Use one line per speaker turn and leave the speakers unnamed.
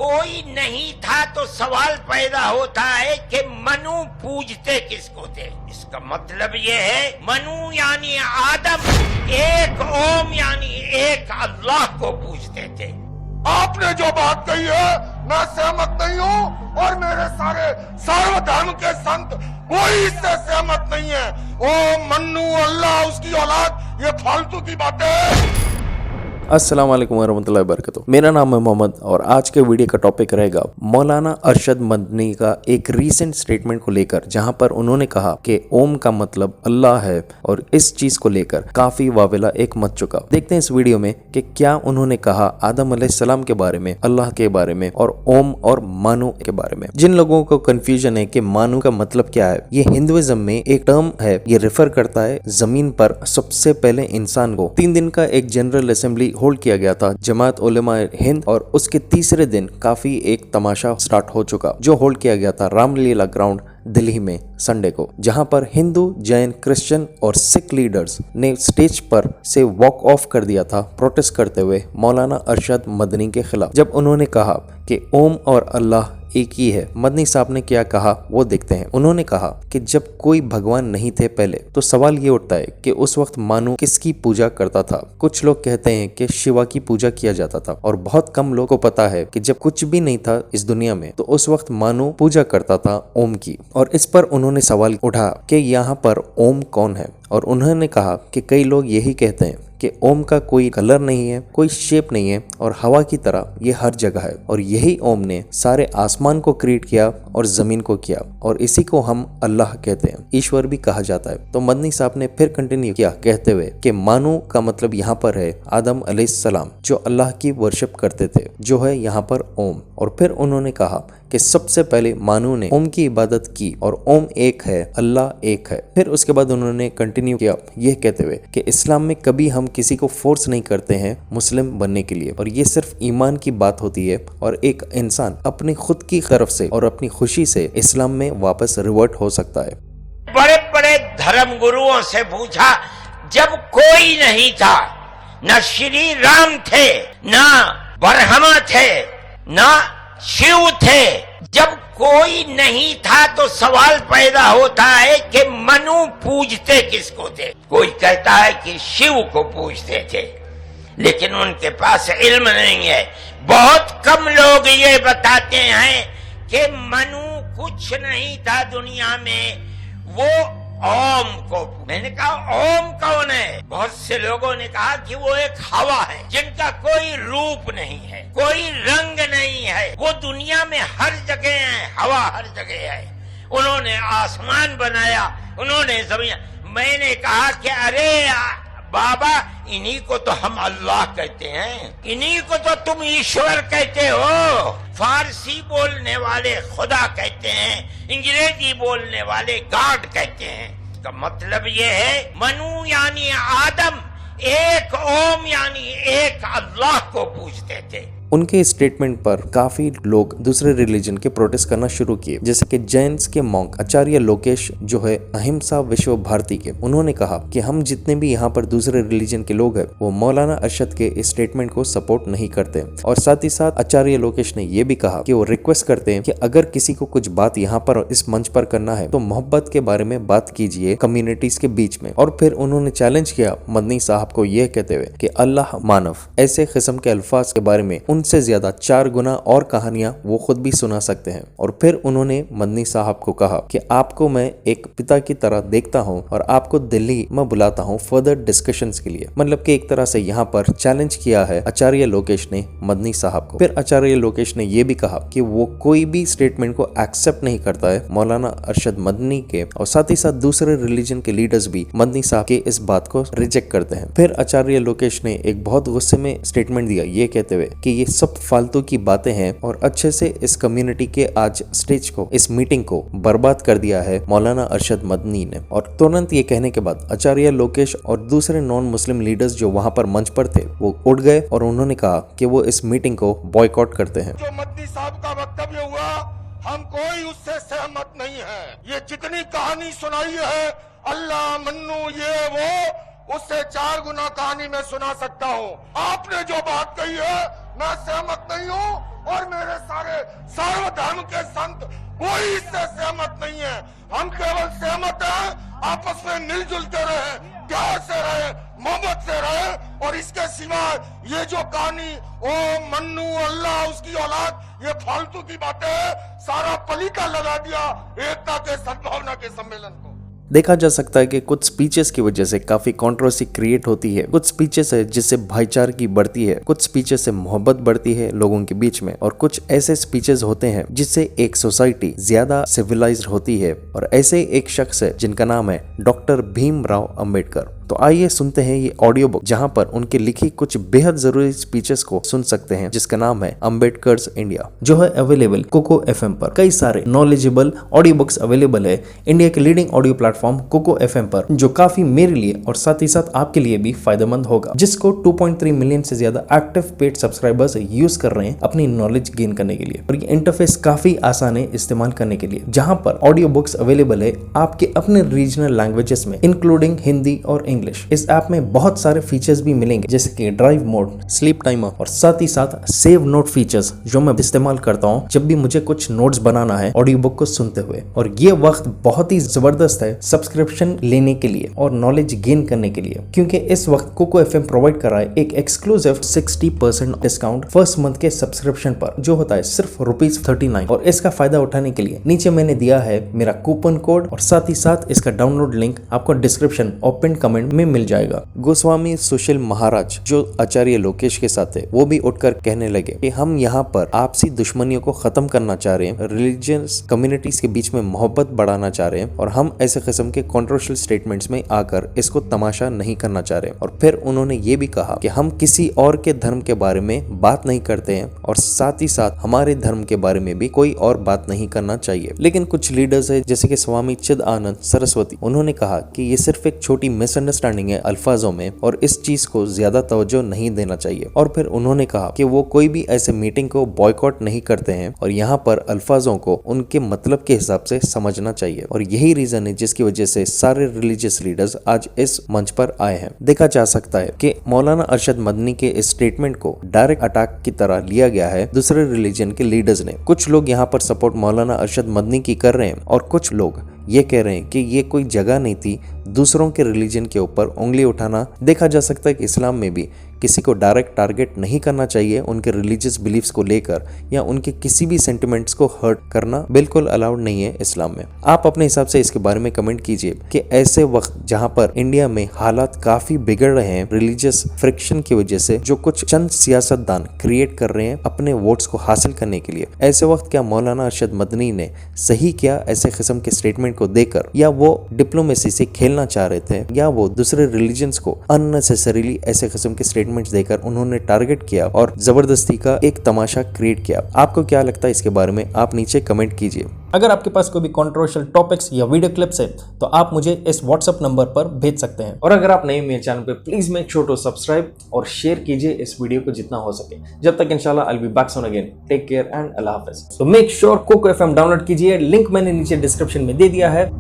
कोई नहीं था तो सवाल पैदा होता है कि मनु पूजते किसको थे। इसका मतलब ये है मनु यानी आदम एक ओम यानी एक अल्लाह को पूजते थे।
आपने जो बात कही है मैं सहमत नहीं हूँ और मेरे सारे सर्वधर्म के संत कोई इससे सहमत नहीं है। ओ मन्नू अल्लाह उसकी औलाद ये फालतू की बातें है।
अस्सलाम वालेकुम वरहमतुल्लाहि वबरकातुहू। मेरा नाम है मोहम्मद और आज के वीडियो का टॉपिक रहेगा मौलाना अरशद मदनी का एक रीसेंट स्टेटमेंट को लेकर, जहां पर उन्होंने कहा कि ओम का मतलब अल्लाह है और इस चीज को लेकर काफी वावेला एक मच चुका। देखते हैं इस वीडियो में कि क्या उन्होंने कहा आदम अलैहिस्सलाम के बारे में, अल्लाह के बारे में और ओम और मानू के बारे में। जिन लोगों को कंफ्यूजन है कि मानू का मतलब क्या है, ये हिंदुइज्म में एक टर्म है। ये रेफर करता है जमीन पर सबसे पहले इंसान को। 3 दिन का एक जनरल असेंबली होल्ड किया गया था जमात उलेमा हिंद, और उसके तीसरे दिन काफी एक तमाशा स्टार्ट हो चुका जो होल्ड किया गया था रामलीला ग्राउंड दिल्ली में संडे को, जहां पर हिंदू, जैन, क्रिश्चियन और सिख लीडर्स ने स्टेज पर से वॉक ऑफ कर दिया था प्रोटेस्ट करते हुए मौलाना अरशद मदनी के खिलाफ। जब उन्होंने कहा कि ओम और अल्लाह एक ही है, मदनी साहब ने क्या कहा वो देखते हैं। उन्होंने कहा कि जब कोई भगवान नहीं थे पहले तो सवाल ये उठता है कि उस वक्त मानू किसकी पूजा करता था। कुछ लोग कहते हैं कि शिवा की पूजा किया जाता था और बहुत कम लोगों को पता है कि जब कुछ भी नहीं था इस दुनिया में तो उस वक्त मानू पूजा करता था ओम की। और इस पर उन्होंने सवाल उठा कि यहाँ पर ओम कौन है, और उन्होंने कहा कि कई लोग यही कहते हैं कि ओम का कोई कलर नहीं है, कोई शेप नहीं है और हवा की तरह ये हर जगह है, और यही ओम ने सारे आसमान को क्रिएट किया और जमीन को किया, और इसी को हम अल्लाह कहते हैं, ईश्वर भी कहा जाता है। तो मदनी साहब ने फिर कंटिन्यू किया कहते हुए कि मानू का मतलब यहाँ पर है आदम अलैहिस्सलाम जो अल्लाह की वर्शिप करते थे, जो है यहाँ पर ओम। और फिर उन्होंने कहा कि सबसे पहले मानू ने ओम की इबादत की और ओम एक है, अल्लाह एक है। फिर उसके बाद उन्होंने कंटिन्यू किया यह कहते हुए कि इस्लाम में कभी हम किसी को फोर्स नहीं करते हैं मुस्लिम बनने के लिए, और ये सिर्फ ईमान की बात होती है और एक इंसान अपनी खुद की तरफ से और अपनी खुशी से इस्लाम में वापस रिवर्ट हो सकता है।
बड़े बड़े धर्म गुरुओं से पूछा, जब कोई नहीं था, न श्री राम थे, न ब्रह्मा थे, न शिव थे, जब कोई नहीं था तो सवाल पैदा होता है कि मनु पूजते किसको थे। कोई कहता है कि शिव को पूजते थे, लेकिन उनके पास इल्म नहीं है। बहुत कम लोग ये बताते हैं कि मनु कुछ नहीं था दुनिया में, वो ओम को। मैंने कहा ओम कौन है? बहुत से लोगों ने कहा कि वो एक हवा है जिनका कोई रूप नहीं है, कोई रंग नहीं है, वो दुनिया में हर जगह है, हवा हर जगह है। उन्होंने आसमान बनाया, उन्होंने जमीन। मैंने कहा कि अरे बाबा, इन्हीं को तो हम अल्लाह कहते हैं, इन्हीं को तो तुम ईश्वर कहते हो। फारसी बोलने वाले खुदा कहते हैं, अंग्रेजी बोलने वाले गॉड कहते हैं। इसका मतलब ये है मनु यानी आदम एक, ओम यानी एक अल्लाह को पूजते थे।
उनके स्टेटमेंट पर काफी लोग दूसरे रिलीजन के प्रोटेस्ट करना शुरू किए, जैसे कि जैन्स के मॉन्क आचार्य लोकेश जो है अहिंसा विश्व भारती के, उन्होंने कहा कि हम जितने भी यहाँ पर दूसरे रिलीजन के लोग हैं वो मौलाना अरशद के इस स्टेटमेंट को सपोर्ट नहीं करते। और साथ ही साथ आचार्य लोकेश ने ये भी कहा कि वो रिक्वेस्ट करते हैं कि अगर किसी को कुछ बात यहाँ पर इस मंच पर करना है तो मोहब्बत के बारे में बात कीजिए कम्युनिटीज के बीच में। और फिर उन्होंने चैलेंज किया मदनी साहब को यह कहते हुए कि अल्लाह मानव, ऐसे किस्म के अल्फाज के बारे में उनसे ज्यादा 4 गुना और कहानियां वो खुद भी सुना सकते हैं। और फिर उन्होंने मदनी साहब को कहा कि आपको मैं एक पिता की तरह देखता हूं और आपको दिल्ली में बुलाता हूं फर्दर डिस्कशंस के लिए। मतलब कि एक तरह से यहाँ पर चैलेंज किया है आचार्य लोकेश ने मदनी साहब को। फिर आचार्य लोकेश ने यह भी कहा कि वो कोई भी स्टेटमेंट को एक्सेप्ट नहीं करता है मौलाना अरशद मदनी के, और साथ ही साथ दूसरे रिलीजन के लीडर्स भी मदनी साहब के इस बात को रिजेक्ट करते हैं। फिर आचार्य लोकेश ने एक बहुत गुस्से में स्टेटमेंट दिया ये कहते हुए कि ये सब फालतू की बातें हैं और अच्छे से इस कम्युनिटी के आज स्टेज को, इस मीटिंग को बर्बाद कर दिया है मौलाना अरशद मदनी ने। और तुरंत ये कहने के बाद आचार्य लोकेश और दूसरे नॉन मुस्लिम लीडर्स जो वहां पर मंच पर थे वो उठ गए और उन्होंने कहा कि वो इस मीटिंग को बॉयकॉट करते हैं।
जो मदनी साहब का वक्तव्य हुआ हम कोई उससे सहमत नहीं है। ये जितनी कहानी सुनाई है अल्लाह मन्नू ये वो, उससे 4 गुना कहानी मैं सुना सकता हूँ। आपने जो बात कही है मैं सहमत नहीं हूँ और मेरे साथ सर्वधर्म के संत कोई इससे सहमत नहीं है। हम केवल सहमत हैं आपस में मिलजुल के रहे, प्यार से रहे, मोहब्बत से रहे, और इसके सिवा ये जो कहानी ओ मन्नू अल्लाह उसकी औलाद, ये फालतू की बातें है। सारा पलीका लगा दिया एकता के सद्भावना के सम्मेलन को।
देखा जा सकता है कि कुछ स्पीचेस की वजह से काफी कंट्रोवर्सी क्रिएट होती है। कुछ स्पीचेस है जिससे भाईचारगी बढ़ती है, कुछ स्पीचेस से मोहब्बत बढ़ती है लोगों के बीच में, और कुछ ऐसे स्पीचेस होते हैं जिससे एक सोसाइटी ज्यादा सिविलाइज्ड होती है। और ऐसे एक शख्स है जिनका नाम है डॉक्टर भीमराव अंबेडकर। तो आइए सुनते हैं ये ऑडियो बुक जहां पर उनके लिखी कुछ बेहद जरूरी स्पीचेस को सुन सकते हैं, जिसका नाम है अंबेडकर्स इंडिया, जो है अवेलेबल कोको एफएम पर। कई सारे नॉलेजेबल ऑडियो बुक्स अवेलेबल है इंडिया के leading audio platform Kuku FM पर, जो काफी मेरे लिए और साथ ही साथ आपके लिए भी फायदेमंद होगा, जिसको 2.3 मिलियन से ज्यादा एक्टिव पेड सब्सक्राइबर्स यूज कर रहे हैं अपनी नॉलेज गेन करने के लिए। और ये इंटरफेस काफी आसान है इस्तेमाल करने के लिए, जहां पर ऑडियो बुक्स अवेलेबल है आपके अपने रीजनल लैंग्वेजेस में, इंक्लूडिंग हिंदी और इंग्लिश। इस ऐप में बहुत सारे फीचर्स भी मिलेंगे, जैसे कि ड्राइव मोड, स्लीप टाइमर, और साथ ही साथ सेव नोट फीचर्स, जो मैं इस्तेमाल करता हूं जब भी मुझे कुछ नोट्स बनाना है ऑडियो बुक को सुनते हुए। और ये वक्त बहुत ही जबरदस्त है सब्सक्रिप्शन लेने के लिए और नॉलेज गेन करने के लिए, क्योंकि इस वक्त कोको एफएम प्रोवाइड कर रहा है एक एक्सक्लूसिव 60% डिस्काउंट फर्स्ट मंथ के सब्सक्रिप्शन पर, जो होता है सिर्फ ₹39। और इसका फायदा उठाने के लिए नीचे मैंने दिया है मेरा कूपन कोड, और साथ ही साथ इसका डाउनलोड लिंक आपको डिस्क्रिप्शन और पिन कमेंट में मिल जाएगा। गोस्वामी सुशील महाराज, जो आचार्य लोकेश के साथ है, वो भी उठकर कहने लगे कि हम यहाँ पर आपसी दुश्मनियों को खत्म करना चाह रहे हैं, रिलीजियस कम्युनिटीज के बीच में मोहब्बत बढ़ाना चाह रहे हैं, और हम ऐसे किस्म के कंट्रोवर्शियल स्टेटमेंट्स में आकर इसको तमाशा नहीं करना चाह रहे। और फिर उन्होंने ये भी कहा कि हम किसी और के धर्म के बारे में बात नहीं करते हैं, और साथ ही साथ हमारे धर्म के बारे में भी कोई और बात नहीं करना चाहिए। लेकिन कुछ लीडर्स है जैसे कि स्वामी चिदानंद सरस्वती, उन्होंने कहा कि ये सिर्फ एक छोटी मिसअंडरस्टैंडिंग है अल्फाजों में, और इस चीज को ज्यादा तवज्जो नहीं देना चाहिए। और फिर उन्होंने कहा कि वो कोई भी ऐसे मीटिंग को बॉयकॉट नहीं करते हैं, और यहाँ पर अल्फाजों को उनके मतलब के हिसाब से समझना चाहिए। और यही रीजन है जिसकी वजह से सारे रिलीजियस लीडर्स आज इस मंच पर आए हैं। देखा जा सकता है कि मौलाना अरशद मदनी के इस स्टेटमेंट को डायरेक्ट अटैक की तरह लिया गया है दूसरे रिलीजन के लीडर्स ने। कुछ लोग यहाँ पर सपोर्ट मौलाना अरशद मदनी की कर रहे हैं, और कुछ लोग ये कह रहे हैं कि ये कोई जगह नहीं थी दूसरों के रिलीजन के ऊपर उंगली उठाना। देखा जा सकता है कि इस्लाम में भी किसी को डायरेक्ट टारगेट नहीं करना चाहिए उनके रिलीजियस बिलीफ्स को लेकर, या उनके किसी भी सेंटिमेंट्स को हर्ट करना बिल्कुल अलाउड नहीं है इस्लाम में। आप अपने हिसाब से इसके बारे में कमेंट कीजिए कि ऐसे वक्त जहां पर इंडिया में हालात काफी बिगड़ रहे हैं रिलीजियस फ्रिक्शन की वजह से, जो कुछ चंद सियासतदान क्रिएट कर रहे हैं अपने वोट्स को हासिल करने के लिए, ऐसे वक्त क्या मौलाना अरशद मदनी ने सही किया ऐसे किस्म के स्टेटमेंट को देकर, या वो डिप्लोमेसी से खेलना चाह रहे थे, या वो दूसरे रिलीजन्स को अननेसेसरीली ऐसे किस्म के स्टेटमेंट्स देकर उन्होंने टारगेट किया और जबरदस्ती का एक तमाशा क्रिएट किया? आपको क्या लगता है इसके बारे में? आप नीचे कमेंट कीजिए।
अगर आपके पास कोई भी कंट्रोवर्शियल टॉपिक्स या वीडियो क्लिप्स है तो आप मुझे इस व्हाट्सएप नंबर पर भेज सकते हैं।
और अगर आप नए मेरे चैनल पे, please make sure to subscribe और शेयर कीजिए इस वीडियो को जितना हो सके। जब तक इंशाल्लाह I will be back soon again. Take care and अल्लाह हाफिज।
तो make sure Kuku FM download कीजिए, लिंक मैंने नीचे डिस्क्रिप्शन में दे दिया है।